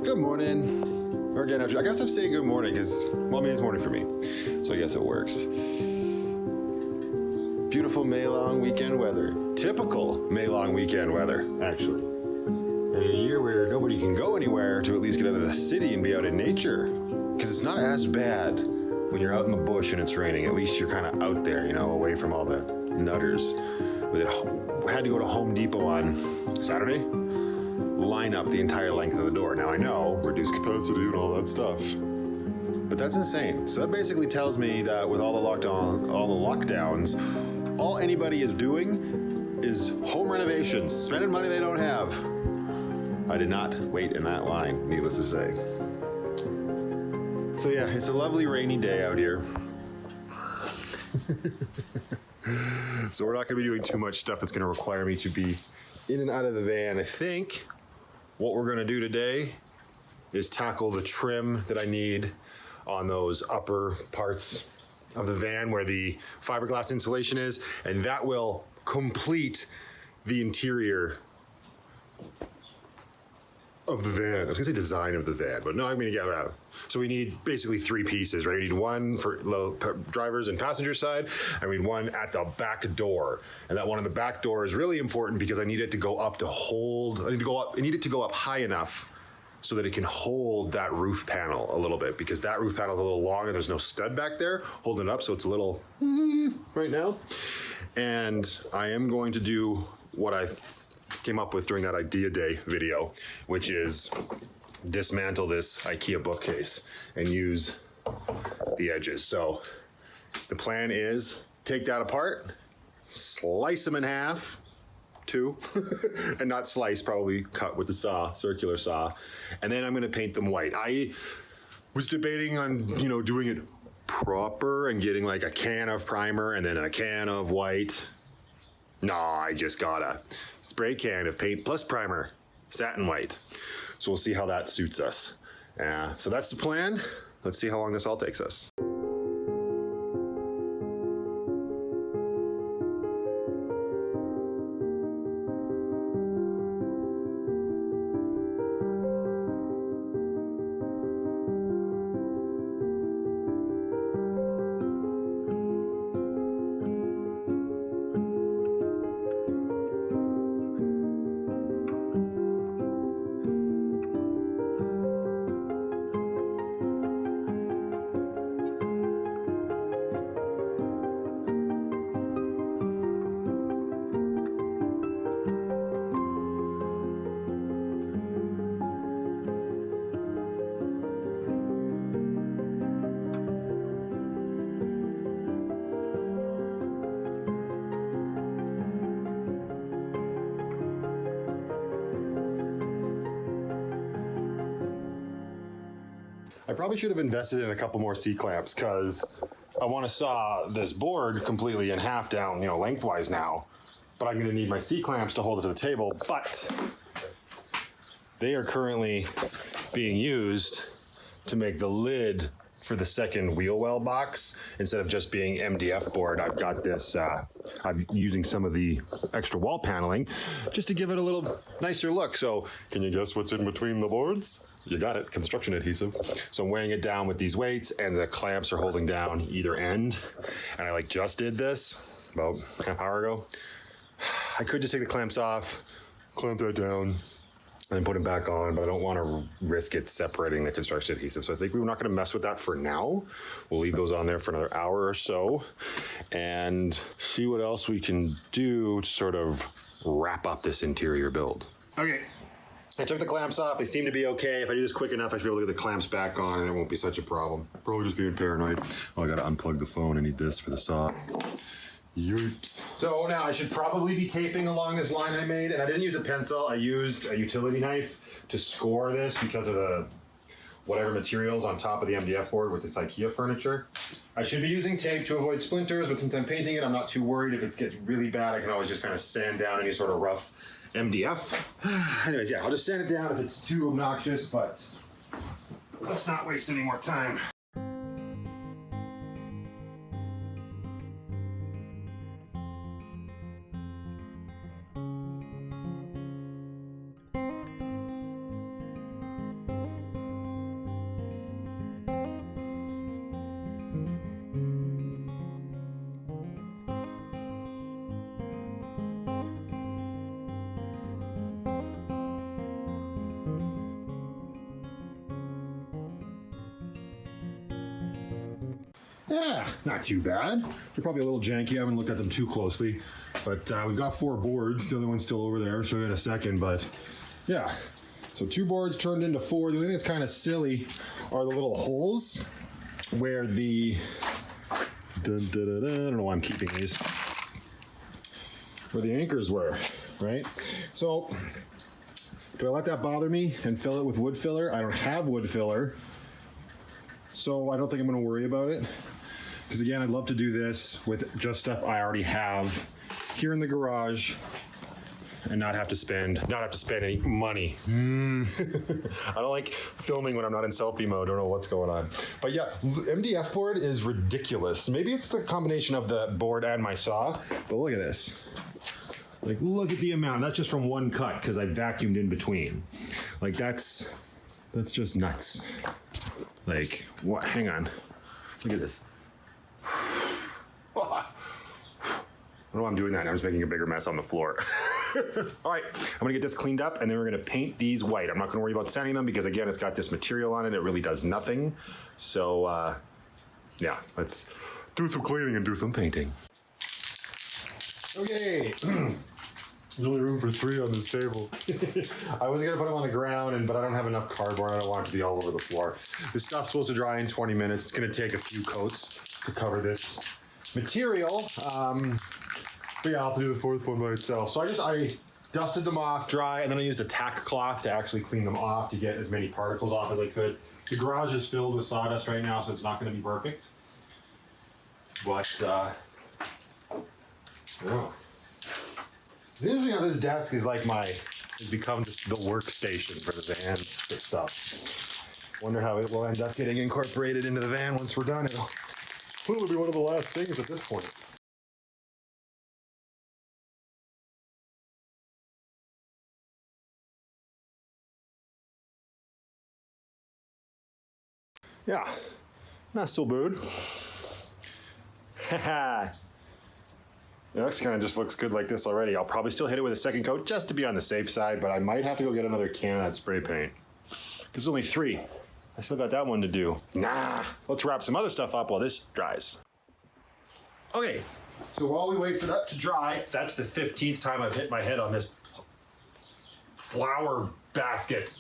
Good morning. Or again, I gotta stop saying good morning because, well, I mean, it's morning for me. So I guess it works. Beautiful May long weekend weather. Typical May long weekend weather, actually. In a year where nobody can go anywhere to at least get out of the city and be out in nature. Because it's not as bad when you're out in the bush and it's raining. At least you're kind of out there, you know, away from all the nutters. We had to go to Home Depot on Saturday. Line up the entire length of the door. Now I know, reduced capacity and all that stuff. But that's insane. So that basically tells me that with all the lockdowns, all anybody is doing is home renovations, spending money they don't have. I did not wait in that line, needless to say. So yeah, it's a lovely rainy day out here. So we're not gonna be doing too much stuff that's gonna require me to be in and out of the van. I think what we're gonna do today is tackle the trim that I need on those upper parts of the van where the fiberglass insulation is, and that will complete the interior of the van. I was gonna say design of the van, but no, I mean, yeah. So we need basically three pieces, right? We need one for drivers and passenger side, and we need one at the back door. And that one on the back door is really important because I need it to go up to hold, I need it to go up high enough so that it can hold that roof panel a little bit, because that roof panel is a little long and there's no stud back there holding it up, so it's a little right now. And I am going to do what I came up with during that idea day video, which is dismantle this IKEA bookcase and use the edges. So the plan is take that apart, slice them in half, two, and not slice, probably cut with the saw, circular saw, and then I'm gonna paint them white. I was debating on, doing it proper and getting like a can of primer and then a can of white. No, I just got a spray can of paint plus primer, satin white. So we'll see how that suits us. So that's the plan. Let's see how long this all takes us. I probably should have invested in a couple more C-clamps because I want to saw this board completely in half down, lengthwise now, but I'm going to need my C-clamps to hold it to the table, but they are currently being used to make the lid for the second wheel well box. Instead of just being MDF board, I've got this, I'm using some of the extra wall paneling just to give it a little nicer look. So can you guess what's in between the boards? You got it, construction adhesive. So I'm weighing it down with these weights and the clamps are holding down either end. And I just did this about half hour ago. I could just take the clamps off, clamp that down, and then put them back on, but I don't want to risk it separating the construction adhesive. So I think we're not going to mess with that for now. We'll leave those on there for another hour or so and see what else we can do to sort of wrap up this interior build. Okay. I took the clamps off. They seem to be okay. If I do this quick enough, I should be able to get the clamps back on and it won't be such a problem. Probably just being paranoid. Oh, I got to unplug the phone. I need this for the saw. Yoops. So now I should probably be taping along this line I made, and I didn't use a pencil. I used a utility knife to score this because of the whatever materials on top of the MDF board with this IKEA furniture. I should be using tape to avoid splinters, but since I'm painting it, I'm not too worried. If it gets really bad, I can always just kind of sand down any sort of rough MDF. Anyways, yeah, I'll just sand it down if it's too obnoxious, but let's not waste any more time. Yeah, not too bad. They're probably a little janky. I haven't looked at them too closely. But we've got 4 boards. The other one's still over there. I'll show you in a second. But yeah, so 2 boards turned into 4. The only thing that's kind of silly are the little holes where the... I don't know why I'm keeping these. Where the anchors were, right? So, do I let that bother me and fill it with wood filler? I don't have wood filler, so I don't think I'm gonna worry about it. Because again, I'd love to do this with just stuff I already have here in the garage and not have to spend any money. I don't like filming when I'm not in selfie mode. Don't know what's going on. But yeah, MDF board is ridiculous. Maybe it's the combination of the board and my saw, but look at this. Like, look at the amount. That's just from one cut because I vacuumed in between. Like, that's just nuts. Like, what? Hang on. Look at this. I don't know why I'm doing that. I'm just making a bigger mess on the floor. All right, I'm gonna get this cleaned up and then we're gonna paint these white. I'm not gonna worry about sanding them because again, it's got this material on it. It really does nothing. So yeah, let's do some cleaning and do some painting. Okay. There's only room for 3 on this table. I was gonna put them on the ground, but I don't have enough cardboard. I don't want it to be all over the floor. This stuff's supposed to dry in 20 minutes. It's gonna take a few coats to cover this material. But yeah, I'll have to do the 4th one by itself. So I dusted them off dry, and then I used a tack cloth to actually clean them off to get as many particles off as I could. The garage is filled with sawdust right now, so it's not gonna be perfect. But, yeah. It's interesting how this desk is like it's become just the workstation for the van stuff. Wonder how it will end up getting incorporated into the van once we're done. It'll probably be one of the last things at this point. Yeah, not still bad. Haha. It actually kind of just looks good like this already. I'll probably still hit it with a second coat just to be on the safe side, but I might have to go get another can of that spray paint. Because there's only 3. I still got that one to do. Nah, let's wrap some other stuff up while this dries. Okay, so while we wait for that to dry, that's the 15th time I've hit my head on this flower basket.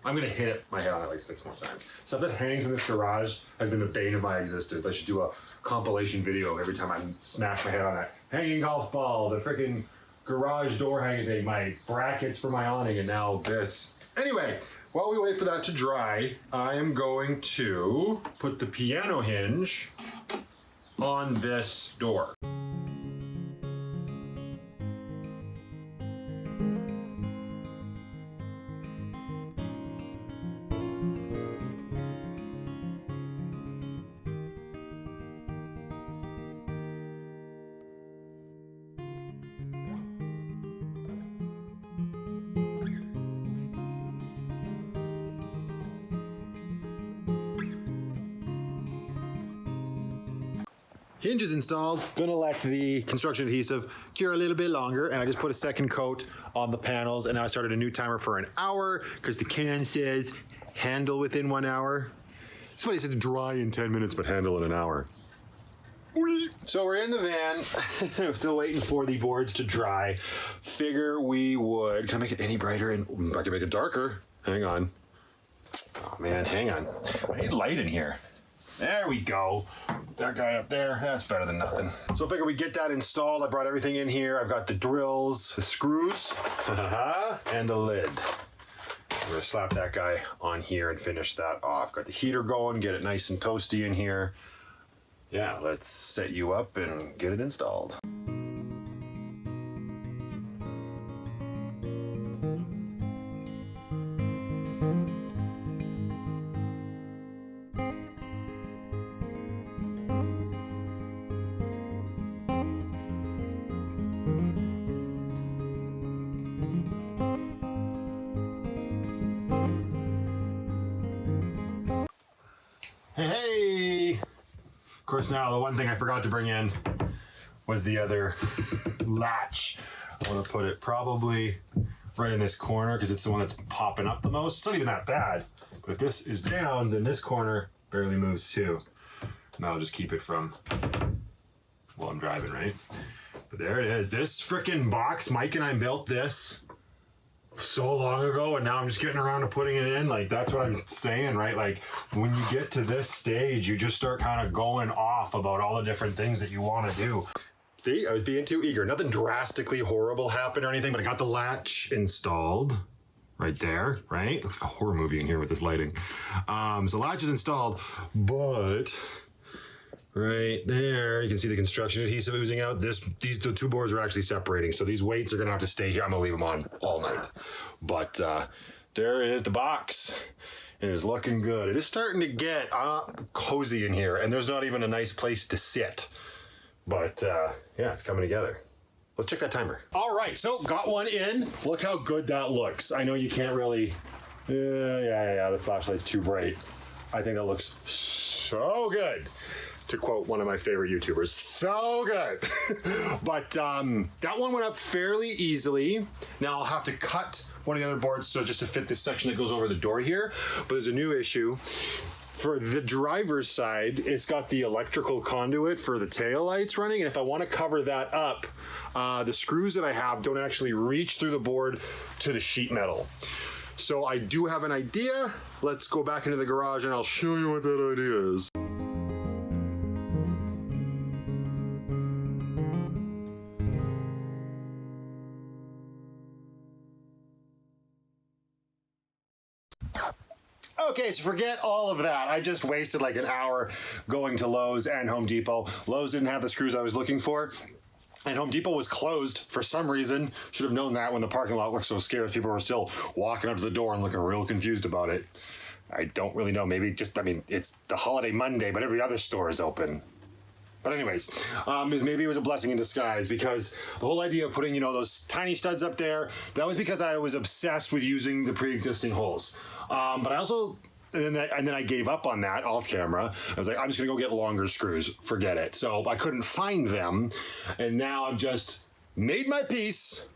I'm gonna hit my head on it like 6 more times. Stuff that hangs in this garage has been the bane of my existence. I should do a compilation video every time I smash my head on that hanging golf ball, the freaking garage door hanging thing, my brackets for my awning, and now this. Anyway, while we wait for that to dry, I am going to put the piano hinge on this door. Hinge is installed. Gonna let the construction adhesive cure a little bit longer, and I just put a second coat on the panels, and now I started a new timer for an hour because the can says handle within 1 hour. It's funny, it says dry in 10 minutes, but handle in an hour. So we're in the van. I'm still waiting for the boards to dry. Figure we would. Can I make it any brighter? And I can make it darker. Hang on. Oh man, hang on. I need light in here. There we go. That guy up there, that's better than nothing. So I figure we get that installed. I brought everything in here. I've got the drills, the screws, and the lid. So we're gonna slap that guy on here and finish that off. Got the heater going, get it nice and toasty in here. Yeah, let's set you up and get it installed. Hey! Of course, now the one thing I forgot to bring in was the other latch. I want to put it probably right in this corner because it's the one that's popping up the most. It's not even that bad, but if this is down, then this corner barely moves too. And I'll just keep it from while I'm driving, right? But there it is. This freaking box, Mike and I built this so long ago, and now I'm just getting around to putting it in. Like, that's what I'm saying, right? Like, when you get to this stage, you just start kind of going off about all the different things that you want to do. See, I was being too eager. Nothing drastically horrible happened or anything, but I got the latch installed right there, right? Looks like a horror movie in here with this lighting. So latch is installed, but right there, you can see the construction adhesive oozing out. The two boards are actually separating, so these weights are gonna have to stay here. I'm gonna leave them on all night. But there is the box. It is looking good. It is starting to get cozy in here, and there's not even a nice place to sit. But yeah, it's coming together. Let's check that timer. All right, so got one in. Look how good that looks. I know you can't really, yeah, the flashlight's too bright. I think that looks so good. To quote one of my favorite YouTubers, so good. But that one went up fairly easily. Now I'll have to cut one of the other boards so just to fit this section that goes over the door here. But there's a new issue. For the driver's side, it's got the electrical conduit for the tail lights running, and if I want to cover that up, the screws that I have don't actually reach through the board to the sheet metal. So I do have an idea. Let's go back into the garage and I'll show you what that idea is. Okay, so forget all of that. I just wasted like an hour going to Lowe's and Home Depot. Lowe's didn't have the screws I was looking for, and Home Depot was closed for some reason. Should have known that when the parking lot looked so scarce. People were still walking up to the door and looking real confused about it. I don't really know. Maybe just, I mean, it's the holiday Monday, but every other store is open. But anyways, maybe it was a blessing in disguise, because the whole idea of putting, those tiny studs up there, that was because I was obsessed with using the pre-existing holes. But I also, and then I gave up on that off camera. I was like, I'm just gonna go get longer screws, forget it. So I couldn't find them, and now I've just made my piece.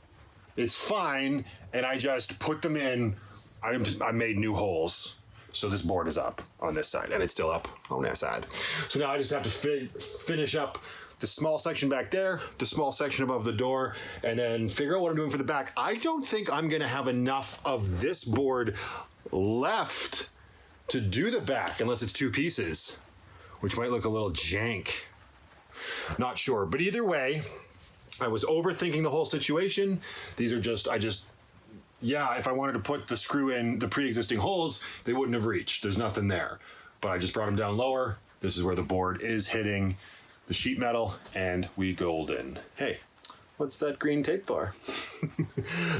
It's fine, and I just put them in. I made new holes. So this board is up on this side, and it's still up on that side. So now I just have to finish up the small section back there, the small section above the door, and then figure out what I'm doing for the back. I don't think I'm gonna have enough of this board left to do the back unless it's two pieces, which might look a little jank. Not sure, but either way, I was overthinking the whole situation. These are just, yeah, if I wanted to put the screw in the pre-existing holes, they wouldn't have reached. There's nothing there. But I just brought them down lower. This is where the board is hitting the sheet metal, and we golden. Hey, what's that green tape for?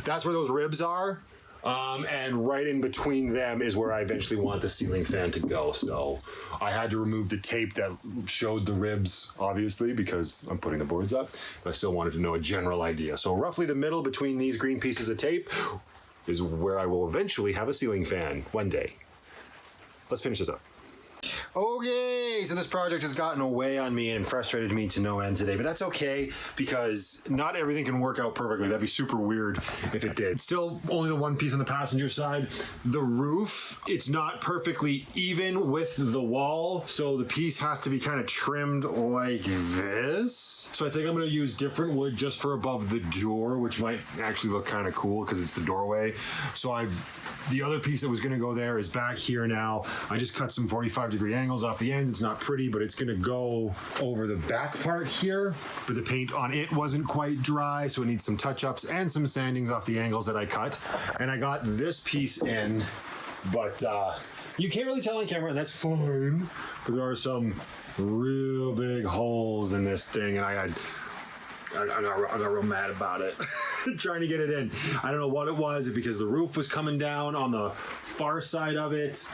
That's where those ribs are. And right in between them is where I eventually want the ceiling fan to go. So I had to remove the tape that showed the ribs, obviously, because I'm putting the boards up, but I still wanted to know a general idea. So roughly the middle between these green pieces of tape is where I will eventually have a ceiling fan one day. Let's finish this up. Okay, so this project has gotten away on me and frustrated me to no end today, but that's okay, because not everything can work out perfectly. That'd be super weird if it did. Still only the one piece on the passenger side. The roof, it's not perfectly even with the wall, so the piece has to be kind of trimmed like this. So I think I'm gonna use different wood just for above the door, which might actually look kind of cool because it's the doorway. So the other piece that was gonna go there is back here now. I just cut some 45-degree angles off the ends. It's not pretty, but it's gonna go over the back part here. But the paint on it wasn't quite dry, so it needs some touch-ups and some sandings off the angles that I cut. And I got this piece in, but you can't really tell on camera, and that's fine. But there are some real big holes in this thing, and I got real mad about it. Trying to get it in. I don't know what it was, because the roof was coming down on the far side of it,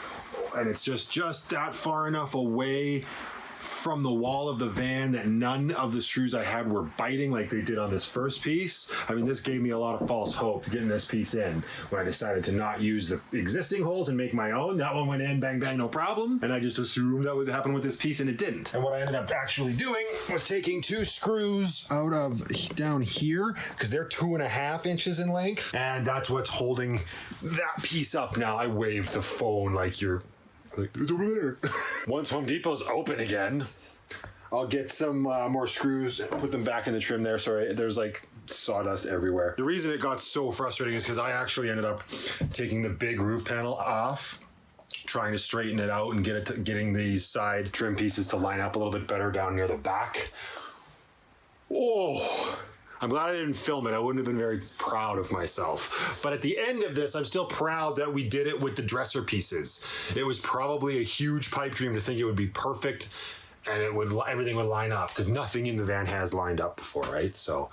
and it's just that far enough away from the wall of the van that none of the screws I had were biting like they did on this first piece. I mean, this gave me a lot of false hope getting this piece in when I decided to not use the existing holes and make my own. That one went in, bang, bang, no problem. And I just assumed that would happen with this piece, and it didn't. And what I ended up actually doing was taking two screws out of down here, because they're 2.5 inches in length. And that's what's holding that piece up now. I waved the phone like you're Like, it's over there. Once Home Depot's open again, I'll get some more screws, put them back in the trim there. Sorry, there's like sawdust everywhere. The reason it got so frustrating is because I actually ended up taking the big roof panel off, trying to straighten it out and getting these side trim pieces to line up a little bit better down near the back. Oh, I'm glad I didn't film it. I wouldn't have been very proud of myself. But at the end of this, I'm still proud that we did it with the dresser pieces. It was probably a huge pipe dream to think it would be perfect and everything would line up, because nothing in the van has lined up before, right? So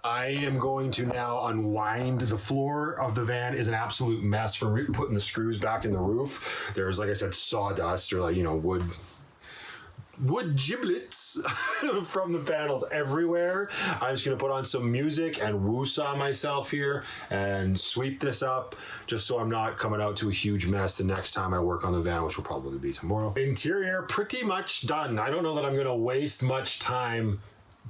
I am going to now unwind. The floor of the van is an absolute mess from putting the screws back in the roof. There's, like I said, sawdust or like, you know, wood giblets from the panels everywhere. I'm just gonna put on some music and woo-saw myself here and sweep this up, just so I'm not coming out to a huge mess the next time I work on the van, which will probably be tomorrow. Interior pretty much done. I don't know that I'm gonna waste much time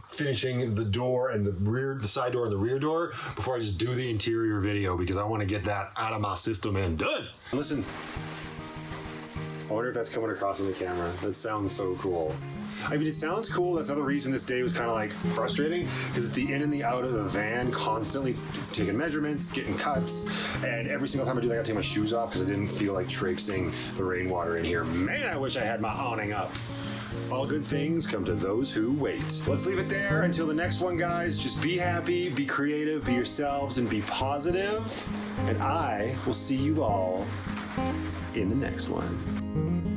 finishing the door and the side door and the rear door before I just do the interior video, because I want to get that out of my system and done. Listen, I wonder if that's coming across on the camera. That sounds so cool. I mean, it sounds cool. That's another reason this day was kind of like frustrating, because it's the in and the out of the van, constantly taking measurements, getting cuts, and every single time I do that, I gotta take my shoes off because I didn't feel like traipsing the rainwater in here. Man, I wish I had my awning up. All good things come to those who wait. Let's leave it there until the next one, guys. Just be happy, be creative, be yourselves, and be positive. And I will see you all in the next one.